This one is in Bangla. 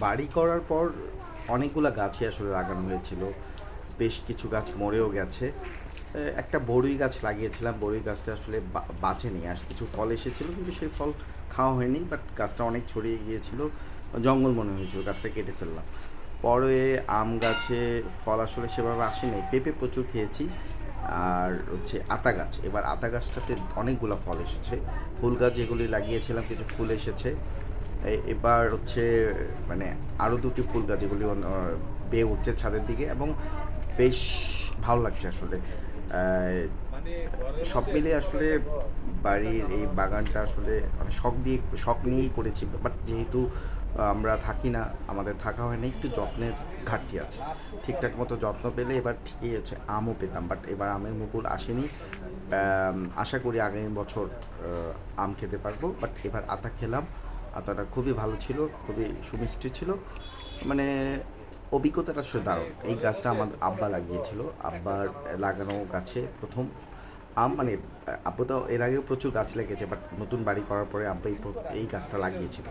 বাড়ি করার পর অনেকগুলা গাছই আসলে লাগানো হয়েছিল। বেশ কিছু গাছ মরেও গেছে। একটা বড়ই গাছ লাগিয়েছিলাম। বড়ই গাছটা আসলে বাঁচেনি। আর কিছু ফল এসেছিল কিন্তু সেই ফল খাওয়া হয়নি। বাট গাছটা অনেক ছড়িয়ে গিয়েছিল। জঙ্গল মনে হয়েছিল। গাছটা কেটে ফেললাম। পরে আম গাছে ফল আসলে সেভাবে আসেনি। পেঁপে প্রচুর খেয়েছি। আর হচ্ছে আতা গাছ। এবার আতা গাছটাতে অনেকগুলা ফল এসেছে। ফুল গাছ যেগুলি লাগিয়েছিলাম কিছু ফুল এসেছে। এবার হচ্ছে মানে আরও দুটি ফুল গাছ যেগুলি বেয়ে উঠছে ছাদের দিকে এবং বেশ ভালো লাগছে আসলে। সব মিলিয়ে আসলে বাড়ির এই বাগানটা আসলে মানে শখ নিয়েই করেছি। বাট যেহেতু আমরা থাকি না, আমাদের থাকা হয় না, একটু যত্নের ঘাটতি আছে। ঠিকঠাক মতো যত্ন পেলে এবার ঠিকই হচ্ছে আমও পেতাম। বাট এবার আমের মুকুল আসেনি। আশা করি আগামী বছর আম খেতে পারবো। বাট এবার আতা খেলাম। আতাটা খুবই ভালো ছিল, খুবই সুমিষ্টি ছিল। মানে অভিজ্ঞতাটা আসলে দারুণ। এই গাছটা আমার আব্বা লাগিয়েছিল। আব্বার লাগানো গাছে প্রথম আম। মানে আব্বু তো এর আগেও প্রচুর গাছ লেগেছে, বাট নতুন বাড়ি করার পরে আব্বা এই গাছটা লাগিয়েছিল।